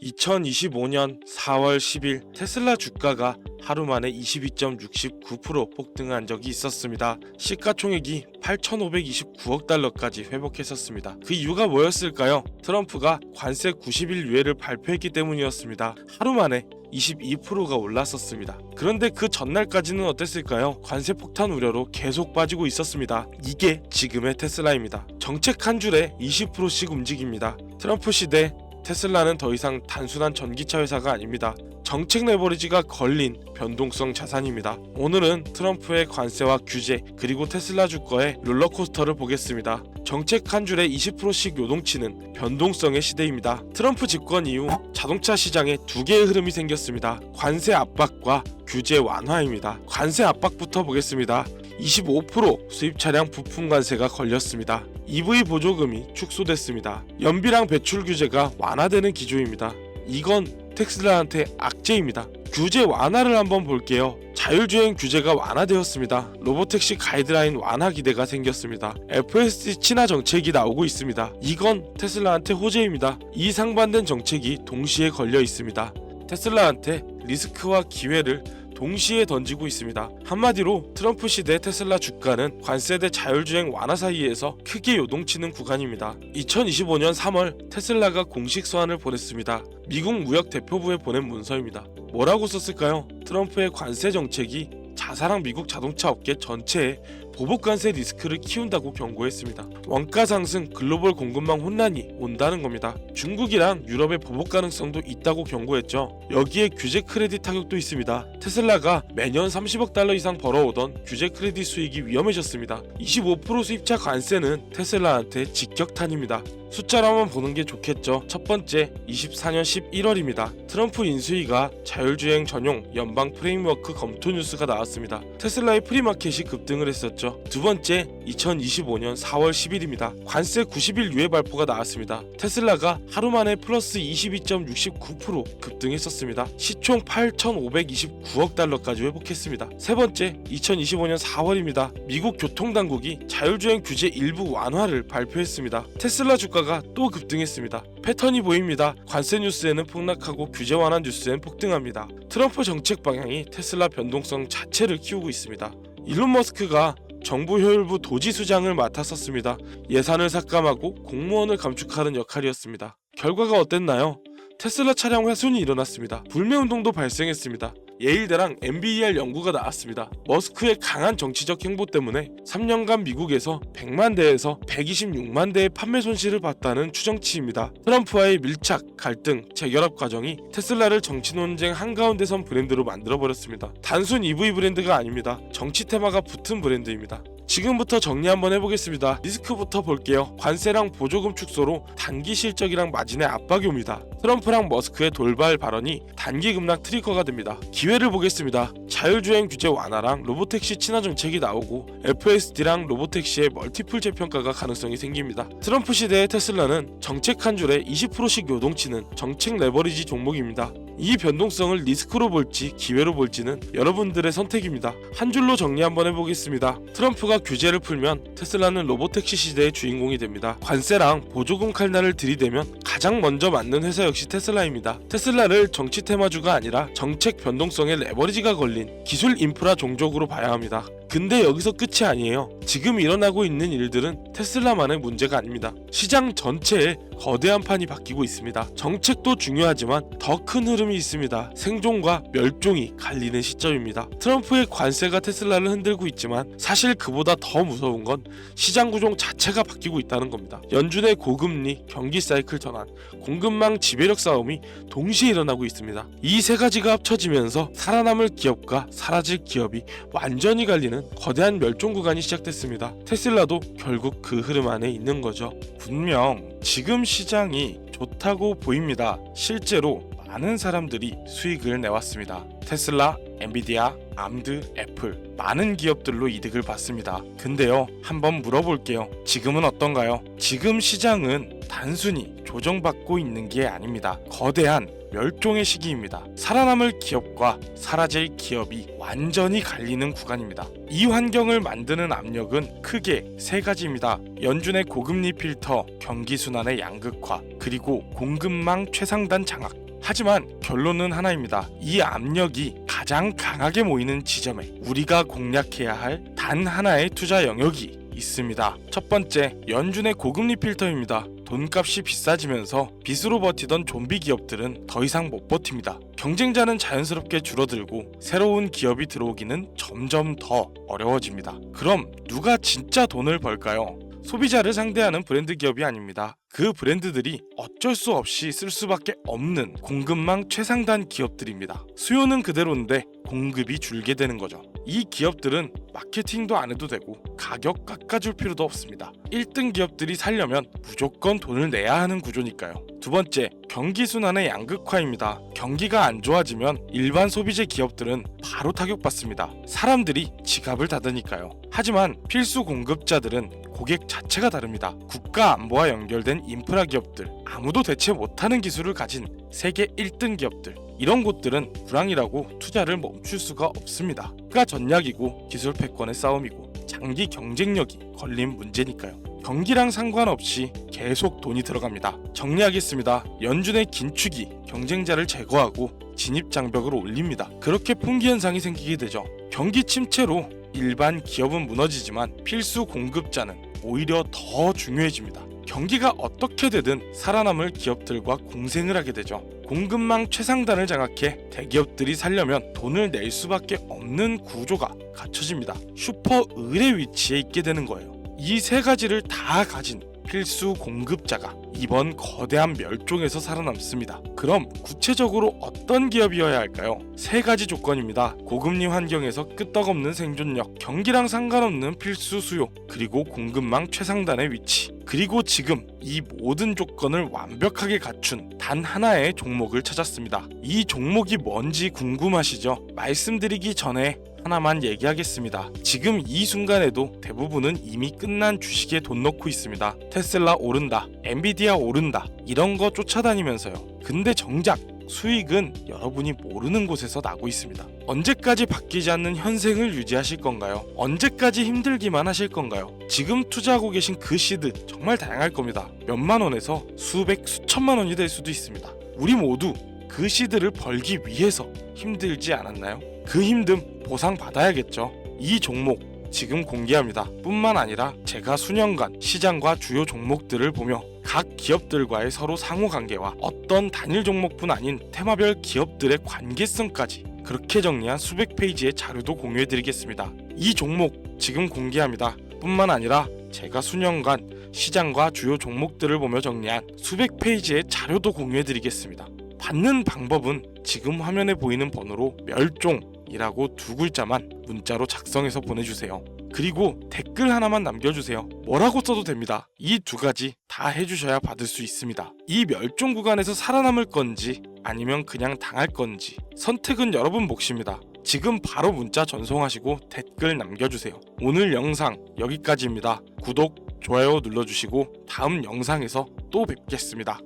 2025년 4월 10일 테슬라 주가가 하루 만에 22.69% 폭등한 적이 있었습니다. 시가총액이 8,529억 달러까지 회복했었습니다. 그 이유가 뭐였을까요? 트럼프가 관세 90일 유예를 발표했기 때문이었습니다. 하루 만에 22%가 올랐었습니다. 그런데 그 전날까지는 어땠을까요? 관세 폭탄 우려로 계속 빠지고 있었습니다. 이게 지금의 테슬라입니다. 정책 한 줄에 20%씩 움직입니다. 트럼프 시대 테슬라는 더 이상 단순한 전기차 회사가 아닙니다. 정책 레버리지가 걸린 변동성 자산입니다. 오늘은 트럼프의 관세와 규제 그리고 테슬라 주가의 롤러코스터를 보겠습니다. 정책 한 줄에 20%씩 요동치는 변동성의 시대입니다. 트럼프 집권 이후 자동차 시장에 두 개의 흐름이 생겼습니다. 관세 압박과 규제 완화입니다. 관세 압박부터 보겠습니다. 25% 수입 차량 부품 관세가 걸렸습니다. EV 보조금이 축소됐습니다. 연비랑 배출 규제가 완화되는 기조입니다. 이건 테슬라한테 악재입니다. 규제 완화를 한번 볼게요. 자율주행 규제가 완화되었습니다. 로보택시 가이드라인 완화 기대가 생겼습니다. FSD 친화 정책이 나오고 있습니다. 이건 테슬라한테 호재입니다. 이 상반된 정책이 동시에 걸려 있습니다. 테슬라한테 리스크와 기회를 동시에 던지고 있습니다. 한마디로 트럼프 시대 테슬라 주가는 관세 대 자율주행 완화 사이에서 크게 요동치는 구간입니다. 2025년 3월 테슬라가 공식 서한을 보냈습니다. 미국 무역 대표부에 보낸 문서입니다. 뭐라고 썼을까요? 트럼프의 관세 정책이 자사랑 미국 자동차 업계 전체에 보복 관세 리스크를 키운다고 경고했습니다. 원가 상승, 글로벌 공급망 혼란이 온다는 겁니다. 중국이랑 유럽의 보복 가능성도 있다고 경고했죠. 여기에 규제 크레딧 타격도 있습니다. 테슬라가 매년 30억 달러 이상 벌어오던 규제 크레딧 수익이 위험해졌습니다. 25% 수입차 관세는 테슬라한테 직격탄입니다. 숫자로 한번 보는 게 좋겠죠. 첫 번째, 24년 11월입니다. 트럼프 인수위가 자율주행 전용 연방 프레임워크 검토 뉴스가 나왔습니다. 테슬라의 프리마켓이 급등을 했었죠. 두 번째, 2025년 4월 10일입니다. 관세 90일 유예 발표가 나왔습니다. 테슬라가 하루 만에 플러스 22.69% 급등했었습니다. 시총 8,529억 달러까지 회복했습니다. 세 번째, 2025년 4월입니다. 미국 교통당국이 자율주행 규제 일부 완화를 발표했습니다. 테슬라 주가가 또 급등했습니다. 패턴이 보입니다. 관세 뉴스에는 폭락하고 규제 완화 뉴스엔 폭등합니다. 트럼프 정책 방향이 테슬라 변동성 자체를 키우고 있습니다. 일론 머스크가 정부 효율부 도지수장을 맡았었습니다. 예산을 삭감하고 공무원을 감축하는 역할이었습니다. 결과가 어땠나요? 테슬라 차량 훼손이 일어났습니다. 불매운동도 발생했습니다. 예일대랑 MBER 연구가 나왔습니다. 머스크의 강한 정치적 행보 때문에 3년간 미국에서 100만 대에서 126만 대의 판매 손실을 봤다는 추정치입니다. 트럼프와의 밀착, 갈등, 재결합 과정이 테슬라를 정치 논쟁 한가운데 선 브랜드로 만들어버렸습니다. 단순 EV 브랜드가 아닙니다. 정치 테마가 붙은 브랜드입니다. 지금부터 정리 한번 해보겠습니다. 리스크부터 볼게요. 관세랑 보조금 축소로 단기 실적이랑 마진에 압박이 옵니다. 트럼프랑 머스크의 돌발 발언이 단기 급락 트리거가 됩니다. 기회를 보겠습니다. 자율주행 규제 완화랑 로보택시 친화 정책이 나오고 FSD랑 로보택시의 멀티플 재평가가 가능성이 생깁니다. 트럼프 시대의 테슬라는 정책 한 줄에 20%씩 요동치는 정책 레버리지 종목입니다. 이 변동성을 리스크로 볼지 기회로 볼지는 여러분들의 선택입니다. 한 줄로 정리 한번 해보겠습니다. 트럼프가 규제를 풀면 테슬라는 로보택시 시대의 주인공이 됩니다. 관세랑 보조금 칼날을 들이대면 가장 먼저 맞는 회사 역시 테슬라입니다. 테슬라를 정치 테마주가 아니라 정책 변동성의 레버리지가 걸린 기술 인프라 종족으로 봐야 합니다. 근데 여기서 끝이 아니에요. 지금 일어나고 있는 일들은 테슬라만의 문제가 아닙니다. 시장 전체에 거대한 판이 바뀌고 있습니다. 정책도 중요하지만 더 큰 흐름이 있습니다. 생존과 멸종이 갈리는 시점입니다. 트럼프의 관세가 테슬라를 흔들고 있지만 사실 그보다 더 무서운 건 시장 구조 자체가 바뀌고 있다는 겁니다. 연준의 고금리, 경기 사이클 전환, 공급망 지배력 싸움이 동시에 일어나고 있습니다. 이 세 가지가 합쳐지면서 살아남을 기업과 사라질 기업이 완전히 갈리는 거대한 멸종 구간이 시작됐습니다. 테슬라도 결국 그 흐름 안에 있는 거죠. 분명 지금 시장이 좋다고 보입니다. 실제로 많은 사람들이 수익을 내왔습니다. 테슬라, 엔비디아, 암드, 애플 많은 기업들로 이득을 봤습니다. 근데요, 한번 물어볼게요. 지금은 어떤가요? 지금 시장은 단순히 조정받고 있는 게 아닙니다. 거대한 멸종의 시기입니다. 살아남을 기업과 사라질 기업이 완전히 갈리는 구간입니다. 이 환경을 만드는 압력은 크게 세 가지입니다. 연준의 고금리 필터, 경기 순환의 양극화, 그리고 공급망 최상단 장악. 하지만 결론은 하나입니다. 이 압력이 가장 강하게 모이는 지점에 우리가 공략해야 할 단 하나의 투자 영역이 있습니다. 첫 번째, 연준의 고금리 필터입니다. 돈값이 비싸지면서 빚으로 버티던 좀비 기업들은 더 이상 못 버팁니다. 경쟁자는 자연스럽게 줄어들고 새로운 기업이 들어오기는 점점 더 어려워집니다. 그럼 누가 진짜 돈을 벌까요? 소비자를 상대하는 브랜드 기업이 아닙니다. 그 브랜드들이 어쩔 수 없이 쓸 수밖에 없는 공급망 최상단 기업들입니다. 수요는 그대로인데 공급이 줄게 되는 거죠. 이 기업들은 마케팅도 안 해도 되고 가격 깎아줄 필요도 없습니다. 1등 기업들이 살려면 무조건 돈을 내야 하는 구조니까요. 두 번째, 경기 순환의 양극화입니다. 경기가 안 좋아지면 일반 소비재 기업들은 바로 타격받습니다. 사람들이 지갑을 닫으니까요. 하지만 필수 공급자들은 고객 자체가 다릅니다. 국가 안보와 연결된 인프라 기업들, 아무도 대체 못하는 기술을 가진 세계 1등 기업들, 이런 곳들은 불황이라고 투자를 멈출 수가 없습니다. 국가 전략이고 기술 패권의 싸움이고 장기 경쟁력이 걸린 문제니까요. 경기랑 상관없이 계속 돈이 들어갑니다. 정리하겠습니다. 연준의 긴축이 경쟁자를 제거하고 진입 장벽을 올립니다. 그렇게 풍기 현상이 생기게 되죠. 경기 침체로 일반 기업은 무너지지만 필수 공급자는 오히려 더 중요해집니다. 경기가 어떻게 되든 살아남을 기업들과 공생을 하게 되죠. 공급망 최상단을 장악해 대기업들이 살려면 돈을 낼 수밖에 없는 구조가 갖춰집니다. 슈퍼 을의 위치에 있게 되는 거예요. 이 세 가지를 다 가진 필수 공급자가 이번 거대한 멸종에서 살아남습니다. 그럼 구체적으로 어떤 기업이어야 할까요? 세 가지 조건입니다. 고금리 환경에서 끄떡없는 생존력, 경기랑 상관없는 필수 수요, 그리고 공급망 최상단의 위치. 그리고 지금 이 모든 조건을 완벽하게 갖춘 단 하나의 종목을 찾았습니다. 이 종목이 뭔지 궁금하시죠? 말씀드리기 전에 하나만 얘기하겠습니다. 지금 이 순간에도 대부분은 이미 끝난 주식에 돈 넣고 있습니다. 테슬라 오른다, 엔비디아 오른다, 이런 거 쫓아다니면서요. 근데 정작 수익은 여러분이 모르는 곳에서 나고 있습니다. 언제까지 바뀌지 않는 현생을 유지하실 건가요? 언제까지 힘들기만 하실 건가요? 지금 투자하고 계신 그 시드 정말 다양할 겁니다. 몇만 원에서 수백, 수천만 원이 될 수도 있습니다. 우리 모두 그 시드를 벌기 위해서 힘들지 않았나요? 그 힘듦 보상받아야겠죠. 이 종목 지금 공개합니다. 뿐만 아니라 제가 수년간 시장과 주요 종목들을 보며 각 기업들과의 서로 상호관계와 어떤 단일 종목뿐 아닌 테마별 기업들의 관계성까지 그렇게 정리한 수백 페이지의 자료도 공유해드리겠습니다. 이 종목 지금 공개합니다. 뿐만 아니라 제가 수년간 시장과 주요 종목들을 보며 정리한 수백 페이지의 자료도 공유해드리겠습니다. 받는 방법은 지금 화면에 보이는 번호로 멸종이라고 두 글자만 문자로 작성해서 보내주세요. 그리고 댓글 하나만 남겨주세요. 뭐라고 써도 됩니다. 이 두 가지 다 해주셔야 받을 수 있습니다. 이 멸종 구간에서 살아남을 건지 아니면 그냥 당할 건지 선택은 여러분 몫입니다. 지금 바로 문자 전송하시고 댓글 남겨주세요. 오늘 영상 여기까지입니다. 구독, 좋아요 눌러주시고 다음 영상에서 또 뵙겠습니다.